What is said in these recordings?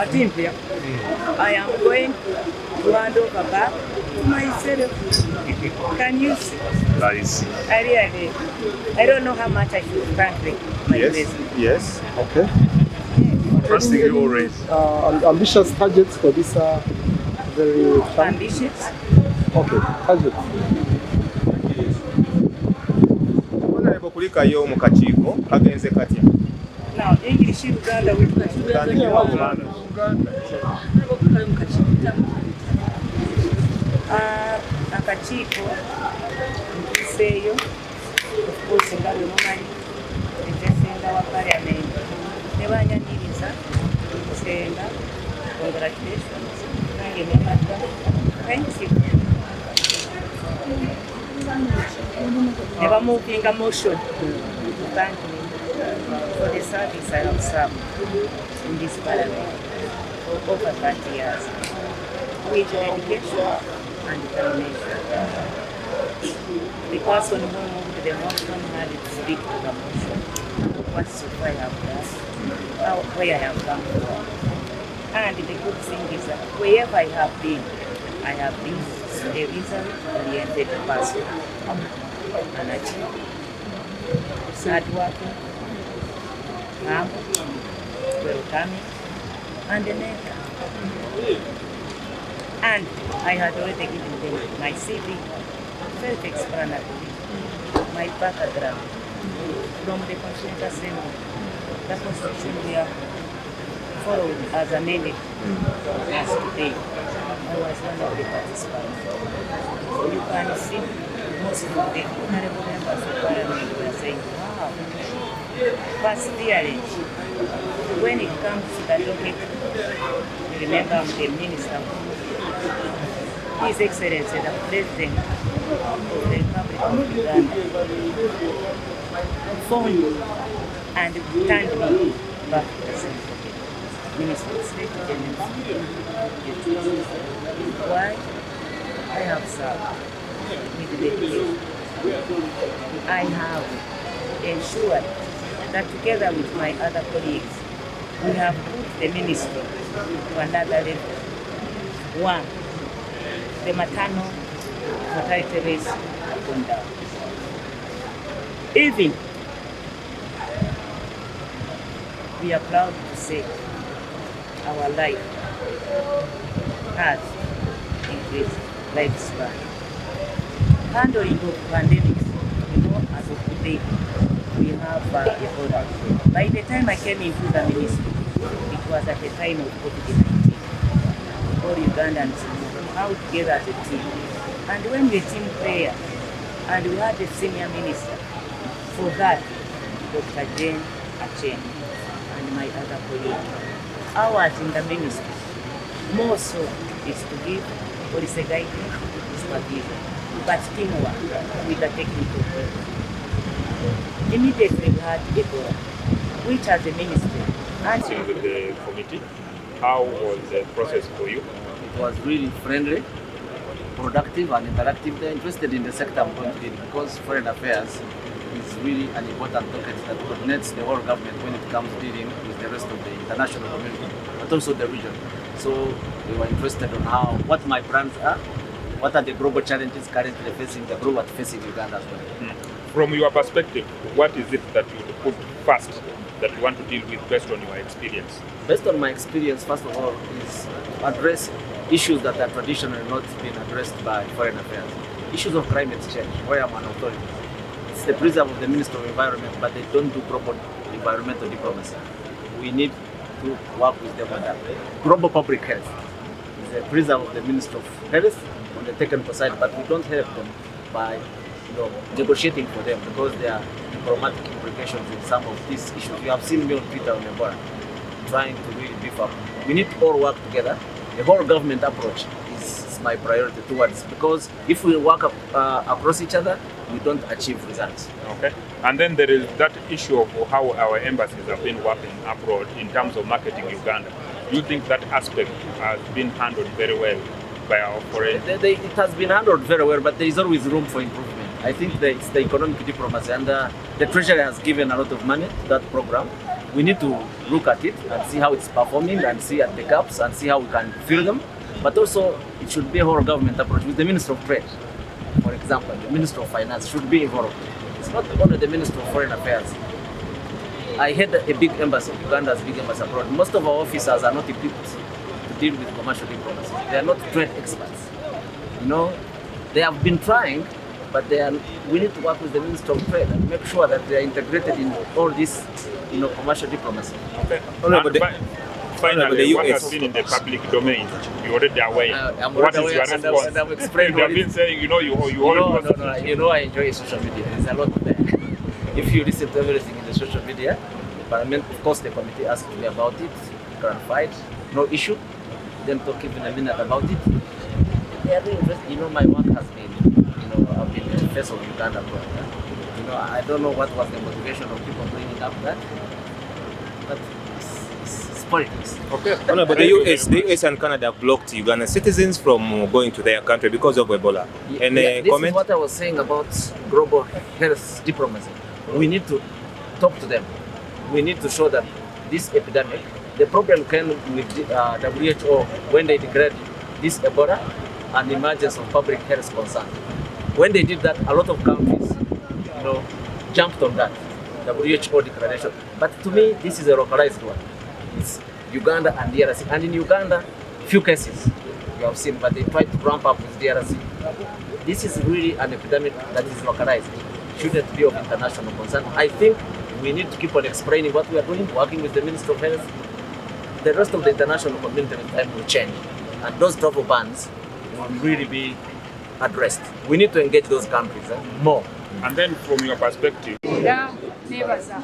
Atimpia. I am going to hand over back to myself. Can you see? I see. I don't know how much I should thank my president. Yes. Okay. Trusting you always. Ambitious targets for this very Ambitious? Okay, targets. Honorable kulikayo mu kakiiko kagenze katya? Now, English Uganda with akakiiko ntuseeyo of course nga bwe mumanyi ekyesenga wa parliament tebanyaniriza senga congratulations nange nemadda thank you ne bamuvinga motion to thank me for the service I have served in this parliament for over 30 years with dedication and determination. The person who moved the motion had to speak to the motion. What so far I have done, where I have come from. And the good thing is that wherever I have been a result-oriented person. An achiever, hardworking, humble, welcoming, and a maker. And I had already given them my CV, self-explanatory, my background from the Constituent Assembly, the Constitution we have followed as amended as today. I was one of the participants. So you can see most of the honorable members of Parliament were saying, wow, perseverance. When it comes to the topic, remember I'm the minister. His Excellency, the President of the Republic of Uganda, phoned me and turned me back to the center. Minister of State General. Why? I have served with dedication. I have ensured that together with my other colleagues, we have put the ministry to another level. One, the maternal mortality rates have gone down. Even, we are proud to say our life has increased lifespan. Handling of pandemics, as of today, we have Ebola. By the time I came into the ministry, it was at the time of COVID-19. All Ugandans knew how together as a team. And when the team prayer, and we had the senior minister, for that, Dr. Jane Achen and my other colleague, ours in the ministry, more so is to give policy guidance, supervision, but teamwork with the technical people. Immediately we had Ebola, which as a ministry, and with the committee, how was the process for you? It was really friendly, productive and interactive. They're interested in the sector I'm going to lead because foreign affairs is really an important topic that coordinates the whole government when it comes to dealing with the rest of the international community, but also the region. So they were interested on what my plans are, what are the global challenges currently facing the global facing Uganda as well. From your perspective, what is it that you would put first that you want to deal with based on your experience? Based on my experience, first of all, is address issues that are traditionally not being addressed by foreign affairs. Issues of climate change, where I'm an authority. It's the preserve of the Minister of Environment, but they don't do proper environmental diplomacy. We need to work with them on that. Global public health is the preserve of the Minister of Health on the technical side, but we don't help them by negotiating for them because there are diplomatic implications in some of these issues. You have seen me on Twitter on Ebola trying to really beef up. We need to all work together. The whole government approach is my priority towards, because if we work across each other, we don't achieve results. Okay. And then there is that issue of how our embassies have been working abroad in terms of marketing Uganda. Do you think that aspect has been handled very well by our foreign? It has been handled very well, but there is always room for improvement. I think it's the economic diplomacy, and the Treasury has given a lot of money to that program, we need to look at it and see how it's performing and see at the gaps and see how we can fill them. But also, it should be a whole government approach with the Minister of Trade. For example, the Minister of Finance should be involved. It's not only the Minister of Foreign Affairs. I had a big embassy, Uganda's big embassy abroad. Most of our officers are not equipped to deal with commercial diplomacy. They are not trade experts. You know, they have been trying, but we need to work with the Minister of Trade and make sure that they are integrated in all this, commercial diplomacy. Okay. Finally, what has been in the public domain, you're already aware. What is your response? And I've explained you have been saying, you I enjoy social media. There's a lot there. If you listen to everything in the social media, but of course the committee asked me about it, clarified, no issue, then talk even a minute about it. They are interested. My work has been, I've been the face of Uganda. I don't know what was the motivation of people bringing up that, but it's politics. Okay. No, but the US and Canada blocked Ugandan citizens from going to their country because of Ebola. And this comment? Is what I was saying about global health diplomacy. We need to talk to them. We need to show that this epidemic, the problem came with WHO when they declared this Ebola an emergency of public health concern. When they did that, a lot of countries, jumped on that WHO declaration. But to me, this is a localized one. It's Uganda and DRC. And in Uganda, few cases you have seen, but they tried to ramp up with DRC. This is really an epidemic that is localized. Shouldn't be of international concern. I think we need to keep on explaining what we are doing, working with the Minister of Health. The rest of the international community with time will change. And those travel bans will really be addressed. We need to engage those countries more. And then from your perspective, nebaza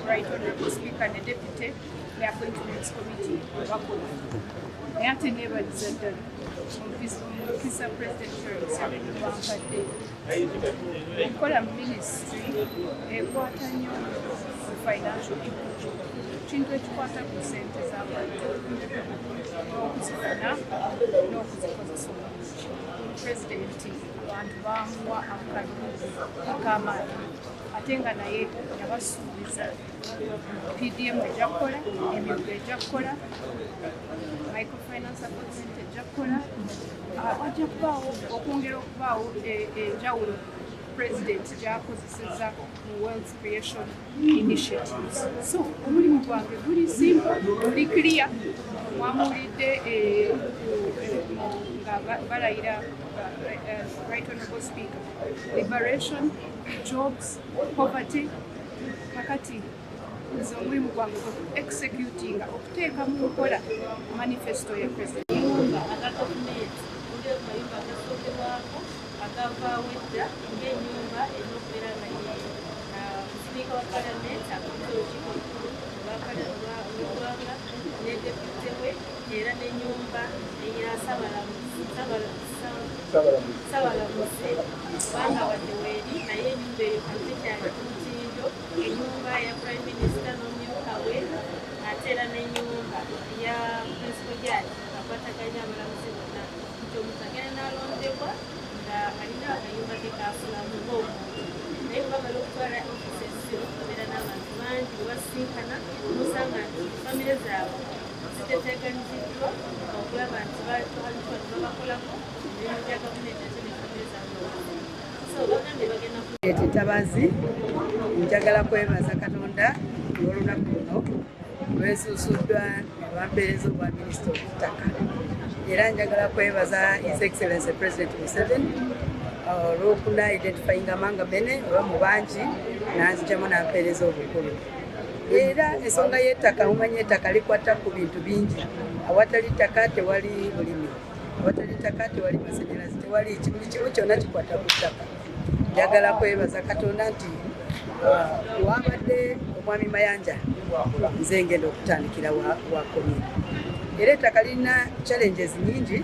right honorable speaker and deputy the appointments committee bakola naye ate nebaliza ddala omukisa president wampadde okukola mu ministry ekwata nnyo ku financial inclusion kintu ekikwata ku sente z'abantu n'okuzifuna n'okuzikozesa omulungi pulezidenti abantu bamuwa akalungi ak'amaanyi ate nga naye yabasuubiza PDM ejja kukola, emyuga ejja kukola, microfinance appointment ejja kukola, wajja kubaawo okwongera okubaawo enjawulo president gy'akozesezza mu wealth creation initiatives. So omulimu gwange guli simple, guli clear. Mwamulidde nga balayira right honorable speaker, liberation, jobs, poverty, kakati nze omulimu gwange executing okuteeka mu nkola manifesto ya president. Aga gavumenti uli amayumba agasookerwako agavaawo edda ng'ennyumba ez'okubeera nga sipiika wa palamenti akulira olukiiko olukulu olw'eggwanga ne depute we era n'ennyumba eya Ssaabalamuzi kubanga wadde weeri naye ennyumba eyo kati tekyali ku mutindo, ennyumba ya prime minister n'omumyuka we ate era n'ennyumba ya principal judge akwataganya abalamuzi bonna nti omuntu agenda n'alondebwa nga alina akayumba ke kaafulamu ng'omuntu naye bwamala okutwala offices okubeera n'abantu bangi bwe basinkana musanga nti famire zaabwe ziteteeganyiziddwa okulaba nti babakolako emirimu gya gavumenti ate ne famire zaabwe so bagambye bagenda Etabazi njagala kwebaza Katonda olw'olunaku luno lwesuusuddwa olwampeereza obwa minisita w'ettaka era njagala kwebaza His Excellency President Museveni olw'okuna identifying amanga bene olwa mu bangi n'anzigyamu n'ampeereza obukulu era ensonga y'ettaka mumanyi ettaka likwata ku bintu bingi awatali ttaka tewali bulimi awatali ttaka tewali masannyalaze tewali buli kimu kyonna kikwata ku ttaka. Njagala kwebaza Katonda nti wabadde omwami Mayanja nze ngenda okutandikira wakomye era ettaka lirina challenges nyingi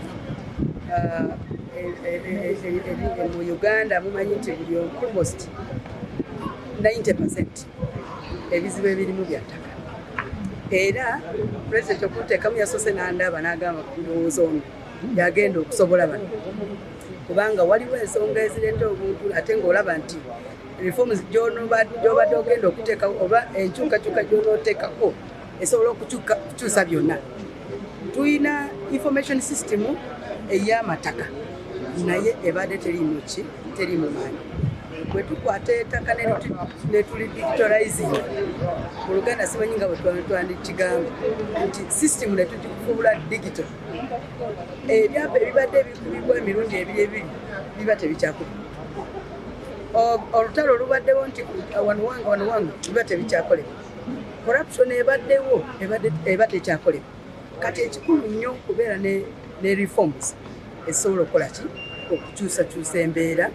mu Uganda mumanyi nti buli almost 90% ebizibu ebirimu bya ttaka era pulezidenti okuteekamu yasoose n'andaba n'agamba ku ndowooza ono yagenda okusobola bano kubanga waliwo ensonga ezireeta obuntu ate ng'olaba nti reforms gy'obadde ogenda okuteekawo oba enkyukakyuka gy'onooteekako esobola okukyusa byonna. Tuyina information system ey'amataka naye ebadde teriimu maanyi. Bwe tukwata ettaka ne tuli digitalizing mu Luganda simanyi nga bwe twandikigamba nti system ne tugifuula digital, ebyapa ebibadde ebikubibwa emirundi ebiri biba tebikyakolebwa. Olutalo olubaddewo nti wano wange biba tebikyakolebwa. Corruption ebaddewo eba tekyakolebwa. Kati ekikulu nnyo kubeera ne reforms ezisobola okukola ki okukyusakyusa embeera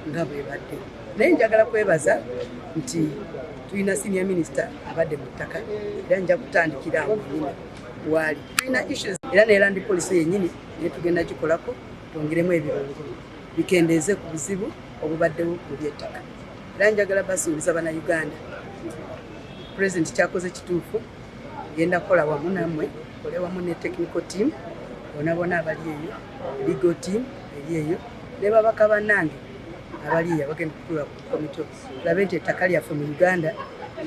nga bwebadde. Naye njagala kwebaza nti tulina senior minister abadde mu ttaka era nja kutandikira awo nyini waali. Tulina issues era ne land policy yennyini naye tugenda gikolako twongeremu ebirungo bikendeeze ku buzibu obubaddewo ku by'ettaka. Era njagala basuubiza Bannayuganda President kyakoze kituufu, genda kukola wamu nammwe, kole wamu ne technical team bonna abali eyo, legal team eri eyo ne babaka bannange abali eyo abagenda kutuula ku komite tulabe nti ettaka lyaffe mu Uganda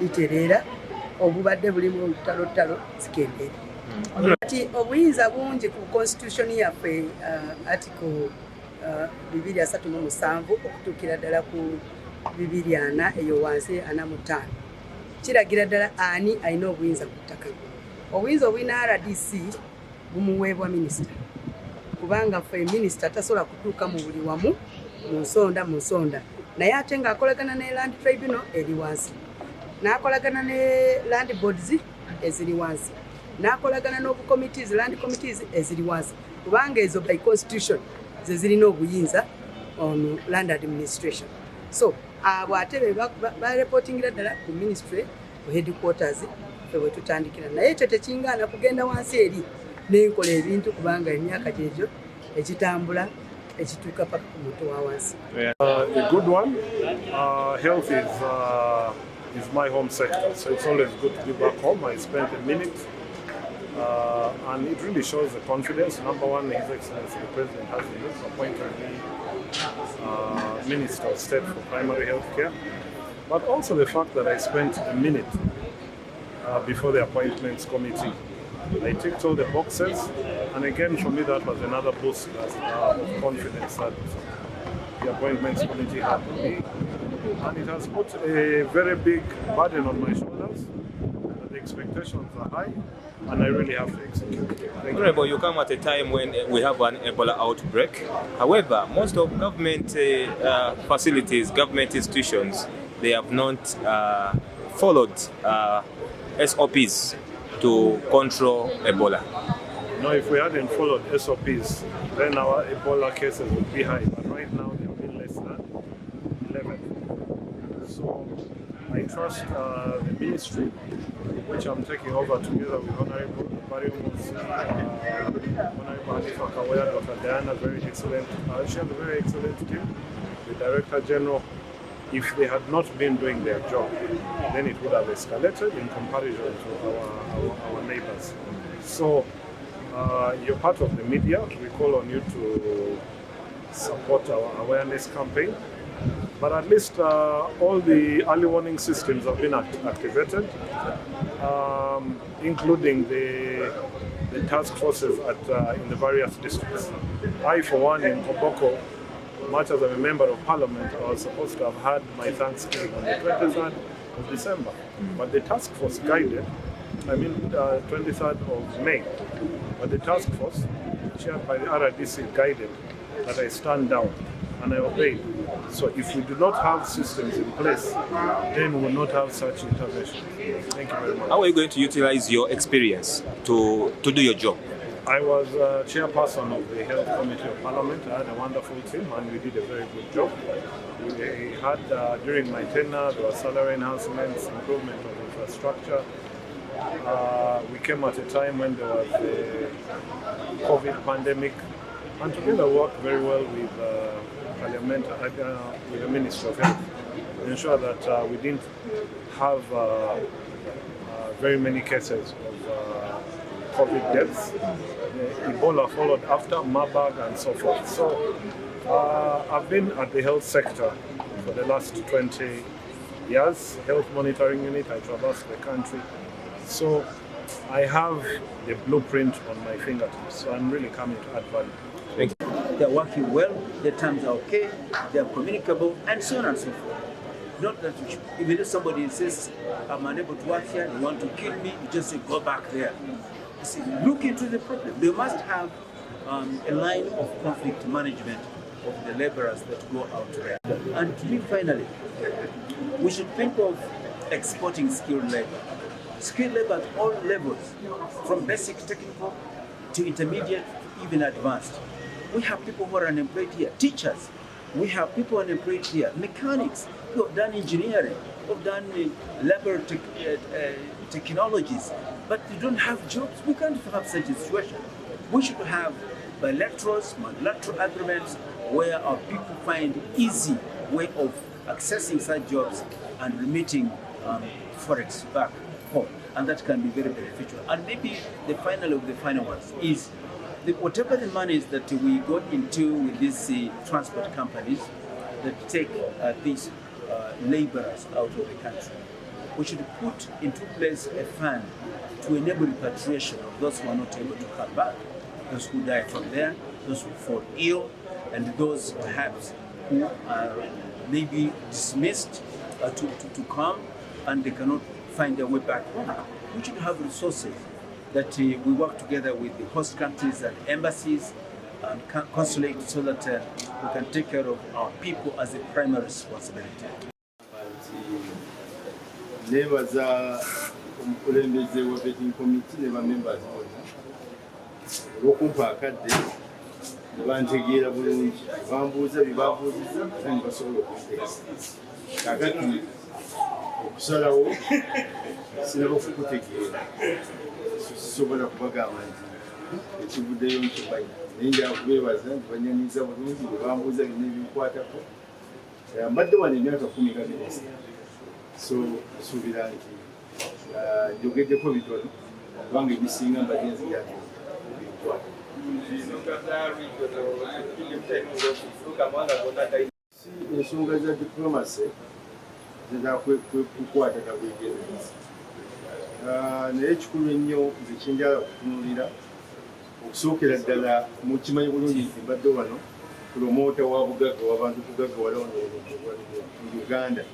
litereera, obubadde bulimu olutalo zikendeera. Kati obuyinza bungi ku constitution yaffe article 237 okutuukira ddala ku 240 eyo wansi 45 kiragira ddala ani alina obuyinza ku ttaka. Obuyinza obulina RDC bumuweebwa minisita, kubanga ffe minisita tasobola kutuuka mu buli wamu mu nsonda naye ate ng'akolagana ne land tribunal eri wansi, n'akolagana ne land boards eziri wansi, n'akolagana n'obucommittees land committees eziri wansi, kubanga ezo by constitution ze zirina obuyinza on land administration. So abo ate bareportingira ddala ku ministry ku headquarters ffe bwe tutandikira, naye ekyo tekingaana kugenda wansi eri n'enkola ebintu kubanga emyaka gyegyo ekitambula ekituuka paka ku muntu wa wansi. A good one. Health is my home sector, so it's always good to be back home. I spent a minute and it really shows the confidence. Number one, His Excellency the President has appointed me Minister of State for Primary Health Care, but also the fact that I spent a minute before the Appointments Committee. I ticked all the boxes, and again for me that was another boost of confidence that the Appointments Committee had on me, and it has put a very big burden on my shoulders. The expectations are high, and I really have to execute. Honorable, you come at a time when we have an Ebola outbreak. However, most of government facilities, government institutions, they have not followed SOPs to control Ebola. No, if we hadn't followed SOPs, then our Ebola cases would be high, but right now they've been less than 11. So I trust the ministry, which I'm taking over together with Honorable Hanifa, Kawooya, Dr. Diana, very excellent. She has a very excellent team. The Director General, if they had not been doing their job, then it would have escalated in comparison to our neighbors. So you're part of the media. We call on you to support our awareness campaign. But at least all the early warning systems have been activated, including the task forces in the various districts. I, for one, in Koboko, much as I'm a member of Parliament, I was supposed to have had my Thanksgiving on the 23rd of December. But the task force guided, 23rd of May. But the task force, chaired by the RDC, guided that I stand down, and I obeyed. So if we do not have systems in place, then we will not have such intervention. Thank you very much. How are you going to utilize your experience to do your job? I was chairperson of the Health Committee of Parliament. I had a wonderful team and we did a very good job. We had, during my tenure, there were salary enhancements, improvement of infrastructure. We came at a time when there was the COVID pandemic, and together worked very well with Parliament, with the Ministry of Health, to ensure that we didn't have very many cases of COVID deaths. Ebola followed after, Marburg and so forth. So I've been at the health sector for the last 20 years, health monitoring unit. I traverse the country. So I have the blueprint on my fingertips. So I'm really coming to add value. Thank you. They're working well, their terms are okay, they're communicable, and so on and so forth. Not that you should, even if somebody insists, I'm unable to work here, they want to kill me, you just say, go back there. You see, look into the problem. They must have a line of conflict management of the laborers that go out there. And to me, finally, we should think of exporting skilled labor. Skilled labor at all levels, from basic technical to intermediate to even advanced. We have people who are unemployed here, teachers. We have people unemployed here, mechanics who have done engineering, who have done labor technologies, but they don't have jobs. We can't have such a situation. We should have bilaterals, multilateral agreements where our people find easy way of accessing such jobs and remitting forex back home. And that can be very beneficial. And maybe the final of the final ones is whatever the monies that we go into with these transport companies that take these laborers out of the country, we should put into place a fund to enable repatriation of those who are not able to come back, those who die from there, those who fall ill, and those perhaps who are maybe dismissed to come and they cannot find their way back home. We should have resources that we work together with the host countries and embassies and consulates so that we can take care of our people as a primary responsibility. Nebaza omukulembeze wa vetting committee ne bamembers bonna olw'okumpa akadde ne bantegeera bulungi bambuuza bye babuuziza era ne basobola okuntegeeza. Kakati okusalawo sinaba okukutegeera, sisobola kubagamba nti ekivuddeyo nkimanyi, naye njala kubeebaza nti banyamiza bulungi bwe bambuuza byonna ebinkwatako. Mbadde wano emyaka 10 nga minisita, so nsuubira nti njogeddeko bitono kubanga ebisinga mbadde nziyate ebinkwata. Ensonga za diplomasi kukwata kabwegendereza, naye ekikulu ennyo nze kyenjala okutunuulira okusookera ddala mukimanyi bulungi nti mbadde wano promota wa bugagga w'abantu kugaggawala wano mu Uganda.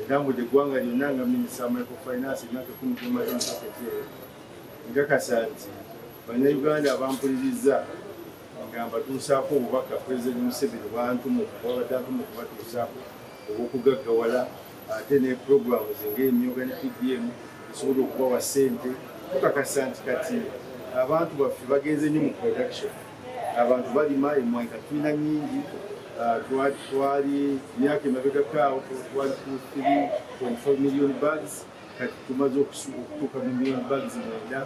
Entambudde eggwanga lyonna nga minisita wa microfinance emyaka 10 emaze mu sekreteri. Nkakasa nti bannayuganda abampuliriza nga mbatuusaako obubaka Pulezidenti Museveni bw'antuma bw'abadde antuma okubatuusaako obw'okugaggawala ate ne programs ng'emyoga ne PDM esobola okubawa ssente. Tukakasa nti kati abantu baffe bagenze nnyo mu production. Abantu balima emwanka tulina nnyingi, twali myaka emabegako awo twali ku 3.4 million bags, kati tumaze okutuuka mu million bags 9.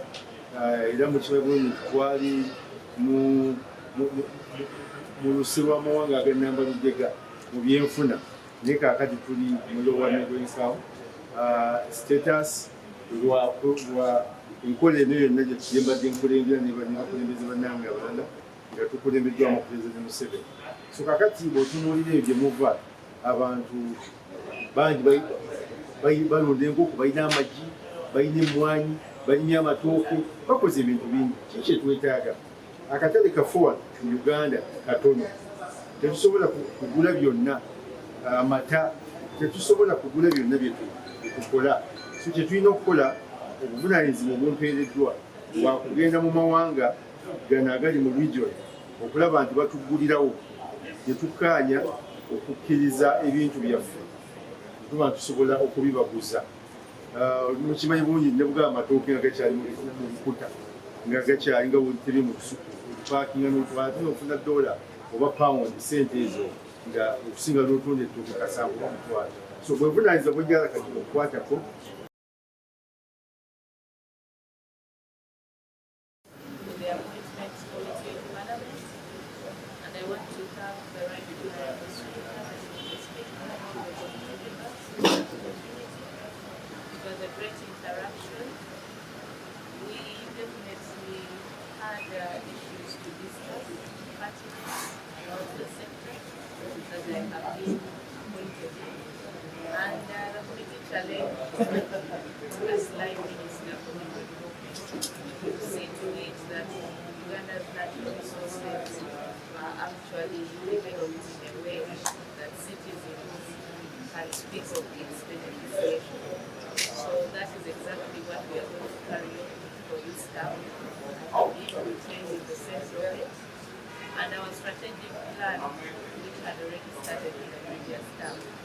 Era mu kibago nti twali mu luse lw'amawanga agannamba lujega mu byenfuna, naye kaakati tuli mu lower middle income status lwa enkola eno yonna gye mbadde nkulembera ne bakulembeze bannange abalala nga tukulembeddwamu Pulezidenti Museveni. So kakati bw'otunuulira ebyo gye muva, abantu bangi balonda enkoko, balina amagi, balina emmwanyi, balina amatooke, bakoze ebintu bingi. Kiki kye twetaaga? Akatale kafuwa mu Uganda katono, tetusobola kugula byonna. Amata tetusobola kugula byonna bye tukola. So kye tulina okukola, obuvunaanyizibwa obumpeereddwa bwa kugenda mu mawanga gano agali mu region okulaba nti batugulirawo, tetukkaanya okukkiriza ebintu byaffe tuba tusobola okubibaguza. Mukimanyi bulungi ne bugaba amatooke nga gakyali mu bikuta nga gakyali nga teri mu lusuku, paakinga n'otwala tulina okufuna $1 oba pound sente ezo nga okusinga n'otunda ettooke kasanvu omutwalo. So bwe buvunaanyizibwa bw'enjala kati okukwatako. Issues to discuss about the sector that I have been appointed challenge as Line Minister to see to it that Uganda's natural resources are actually developed in a way that citizens can speak of its beneficiation. So that is exactly what we are going to carry on for this term. I think we retain in the sense of it. And our strategic plan, which had already started in the previous term,